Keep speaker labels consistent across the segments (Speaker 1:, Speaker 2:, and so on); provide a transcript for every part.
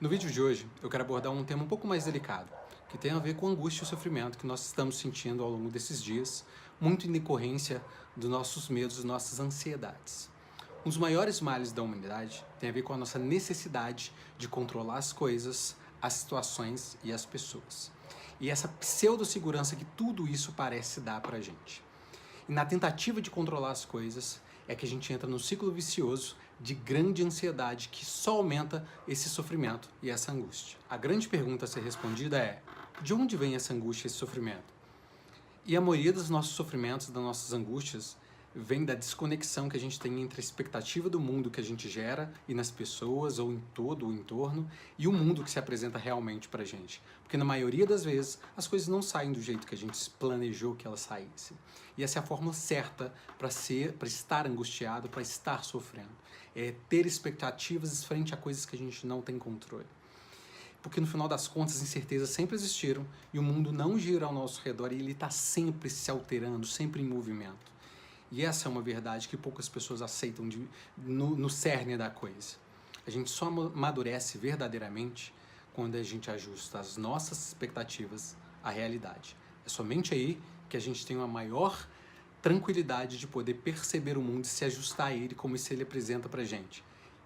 Speaker 1: No vídeo de hoje, eu quero abordar um tema um pouco mais delicado, que tem a ver com a angústia e o sofrimento que nós estamos sentindo ao longo desses dias, muito em decorrência dos nossos medos e nossas ansiedades. Um dos maiores males da humanidade tem a ver com a nossa necessidade de controlar as coisas, as situações e as pessoas. E essa pseudo-segurança que tudo isso parece dar pra gente. E na tentativa de controlar as coisas, é que a gente entra num ciclo vicioso de grande ansiedade que só aumenta esse sofrimento e essa angústia. A grande pergunta a ser respondida é: de onde vem essa angústia e esse sofrimento? E a maioria dos nossos sofrimentos, das nossas angústias, vem da desconexão que a gente tem entre a expectativa do mundo que a gente gera e nas pessoas ou em todo o entorno e o mundo que se apresenta realmente pra gente. Porque na maioria das vezes as coisas não saem do jeito que a gente planejou que elas saíssem. E essa é a fórmula certa para estar angustiado, para estar sofrendo. É ter expectativas frente a coisas que a gente não tem controle. Porque no final das contas, incertezas sempre existiram e o mundo não gira ao nosso redor e ele está sempre se alterando, sempre em movimento. E essa é uma verdade que poucas pessoas aceitam no cerne da coisa. A gente só amadurece verdadeiramente quando a gente ajusta as nossas expectativas à realidade. É somente aí que a gente tem uma maior tranquilidade de poder perceber o mundo e se ajustar a ele como se ele apresenta pra gente.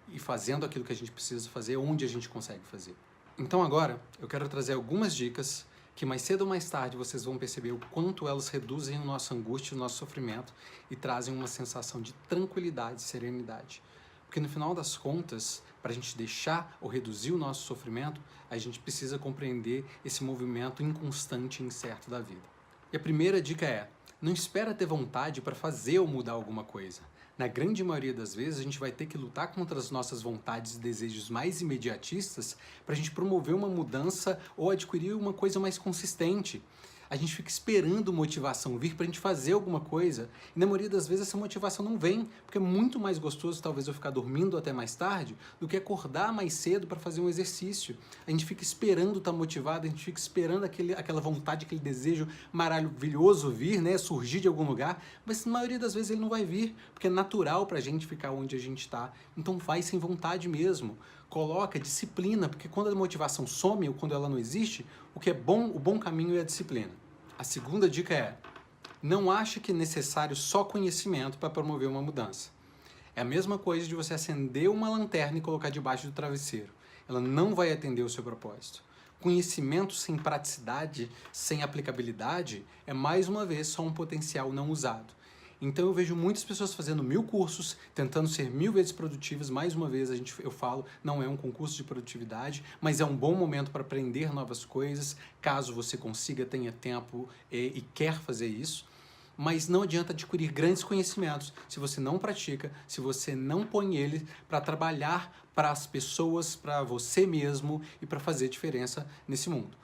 Speaker 1: E fazendo aquilo que a gente precisa fazer, onde a gente consegue fazer. Então agora, eu quero trazer algumas dicas que mais cedo ou mais tarde vocês vão perceber o quanto elas reduzem a nossa angústia, o nosso sofrimento e trazem uma sensação de tranquilidade e serenidade. Porque no final das contas, para a gente deixar ou reduzir o nosso sofrimento, a gente precisa compreender esse movimento inconstante e incerto da vida. E a primeira dica é: não espera ter vontade para fazer ou mudar alguma coisa. Na grande maioria das vezes, a gente vai ter que lutar contra as nossas vontades e desejos mais imediatistas para a gente promover uma mudança ou adquirir uma coisa mais consistente. A gente fica esperando motivação vir para a gente fazer alguma coisa e na maioria das vezes essa motivação não vem, porque é muito mais gostoso talvez eu ficar dormindo até mais tarde do que acordar mais cedo para fazer um exercício. A gente fica esperando estar motivado, a gente fica esperando aquela vontade, aquele desejo maravilhoso vir, né, surgir de algum lugar, mas na maioria das vezes ele não vai vir, porque é natural para a gente ficar onde a gente está. Então vai sem vontade mesmo. Coloca disciplina, porque quando a motivação some ou quando ela não existe, o que é bom, o bom caminho é a disciplina. A segunda dica é: não ache que é necessário só conhecimento para promover uma mudança. É a mesma coisa de você acender uma lanterna e colocar debaixo do travesseiro. Ela não vai atender o seu propósito. Conhecimento sem praticidade, sem aplicabilidade, é mais uma vez só um potencial não usado. Então eu vejo muitas pessoas fazendo 1000 cursos, tentando ser 1000 vezes produtivas. Mais uma vez eu falo, não é um concurso de produtividade, mas é um bom momento para aprender novas coisas, caso você consiga, tenha tempo e quer fazer isso. Mas não adianta adquirir grandes conhecimentos se você não pratica, se você não põe ele para trabalhar para as pessoas, para você mesmo e para fazer diferença nesse mundo.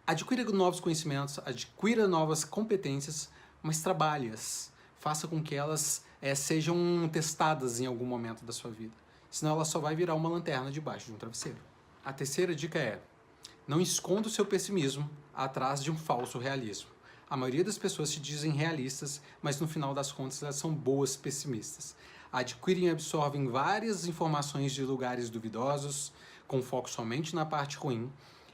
Speaker 1: Adquira novos conhecimentos, adquira novas competências, mas trabalhe-as. Faça com que elas sejam testadas em algum momento da sua vida. Senão ela só vai virar uma lanterna debaixo de um travesseiro. A terceira dica é: não esconda o seu pessimismo atrás de um falso realismo. A maioria das pessoas se dizem realistas, mas no final das contas elas são boas pessimistas. Adquirem e absorvem várias informações de lugares duvidosos, com foco somente na parte ruim,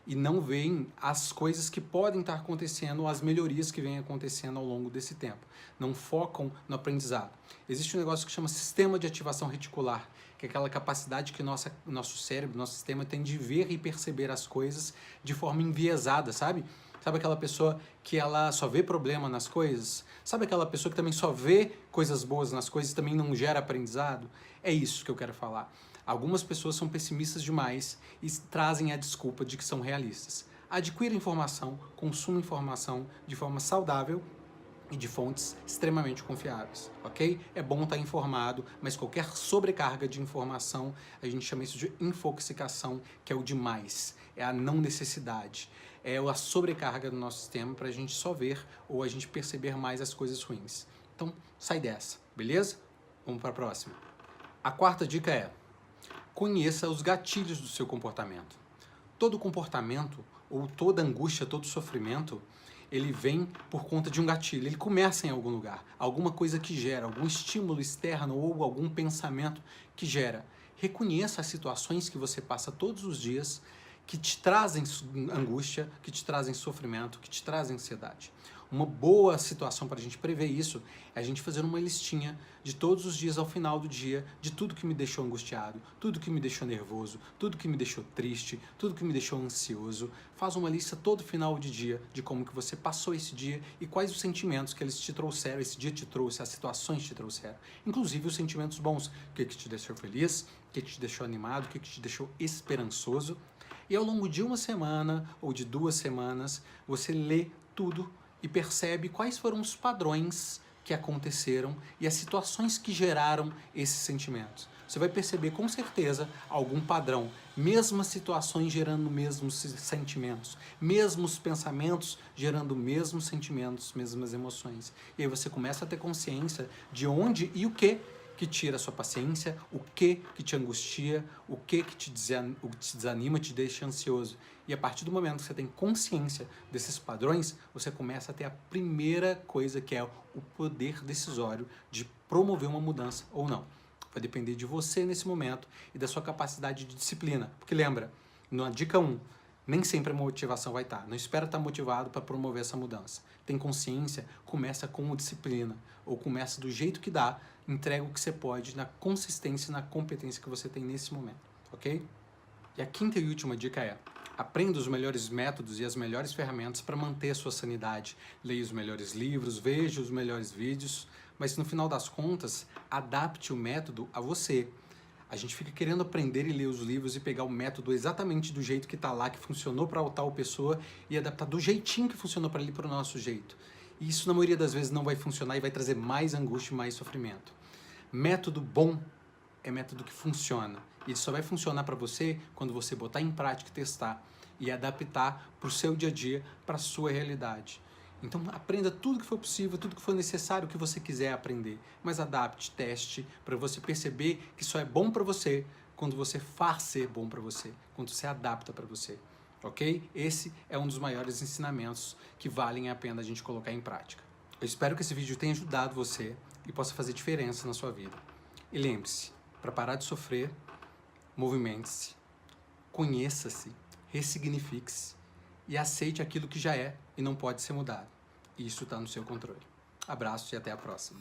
Speaker 1: e não veem as coisas que podem estar acontecendo ou as melhorias que vêm acontecendo ao longo desse tempo. Não focam no aprendizado. Existe um negócio que chama sistema de ativação reticular, que é aquela capacidade que nosso cérebro, nosso sistema tem de ver e perceber as coisas de forma enviesada, sabe? Sabe aquela pessoa que ela só vê problema nas coisas? Sabe aquela pessoa que também só vê coisas boas nas coisas e também não gera aprendizado? É isso que eu quero falar. Algumas pessoas são pessimistas demais e trazem a desculpa de que são realistas. Adquira informação, consuma informação de forma saudável e de fontes extremamente confiáveis, ok? É bom estar informado, mas qualquer sobrecarga de informação, a gente chama isso de infoxicação, que é o demais, é a não necessidade, é a sobrecarga do nosso sistema para a gente só ver ou a gente perceber mais as coisas ruins. Então, sai dessa, beleza? Vamos para a próxima. A quarta dica é: conheça os gatilhos do seu comportamento. Todo comportamento, ou toda angústia, todo sofrimento, ele vem por conta de um gatilho. Ele começa em algum lugar. Alguma coisa que gera, algum estímulo externo ou algum pensamento que gera. Reconheça as situações que você passa todos os dias que te trazem angústia, que te trazem sofrimento, que te trazem ansiedade. Uma boa situação para a gente prever isso é a gente fazer uma listinha de todos os dias ao final do dia, de tudo que me deixou angustiado, tudo que me deixou nervoso, tudo que me deixou triste, tudo que me deixou ansioso. Faz uma lista todo final de dia de como que você passou esse dia e quais os sentimentos que eles te trouxeram, esse dia te trouxe, as situações te trouxeram. Inclusive os sentimentos bons, o que te deixou feliz, o que te deixou animado, o que te deixou esperançoso. E ao longo de uma semana ou de 2 semanas, você lê tudo e percebe quais foram os padrões que aconteceram e as situações que geraram esses sentimentos. Você vai perceber com certeza algum padrão, mesmas situações gerando mesmos sentimentos, mesmos pensamentos gerando mesmos sentimentos, mesmas emoções. E aí você começa a ter consciência de onde e o que tira a sua paciência, o que te angustia, o que te desanima, te deixa ansioso. E a partir do momento que você tem consciência desses padrões, você começa a ter a primeira coisa, que é o poder decisório de promover uma mudança ou não. Vai depender de você nesse momento e da sua capacidade de disciplina. Porque lembra, na dica 1, nem sempre a motivação vai estar. Não espera estar motivado para promover essa mudança. Tem consciência, começa com disciplina. Ou começa do jeito que dá, entrega o que você pode na consistência e na competência que você tem nesse momento. Ok? E a quinta e última dica é: aprenda os melhores métodos e as melhores ferramentas para manter a sua sanidade. Leia os melhores livros, veja os melhores vídeos, mas no final das contas, adapte o método a você. A gente fica querendo aprender e ler os livros e pegar o método exatamente do jeito que está lá, que funcionou para tal pessoa, e adaptar do jeitinho que funcionou para ele para o nosso jeito. E isso, na maioria das vezes, não vai funcionar e vai trazer mais angústia e mais sofrimento. Método bom é método que funciona. Ele só vai funcionar para você quando você botar em prática, testar e adaptar para o seu dia a dia, para a sua realidade. Então aprenda tudo que for possível, tudo que for necessário que você quiser aprender, mas adapte, teste, para você perceber que só é bom para você quando você faz ser bom para você, quando você adapta para você, ok? Esse é um dos maiores ensinamentos que valem a pena a gente colocar em prática. Eu espero que esse vídeo tenha ajudado você e possa fazer diferença na sua vida. E lembre-se, para parar de sofrer, movimente-se, conheça-se, ressignifique-se e aceite aquilo que já é e não pode ser mudado. E isso está no seu controle. Abraços e até a próxima.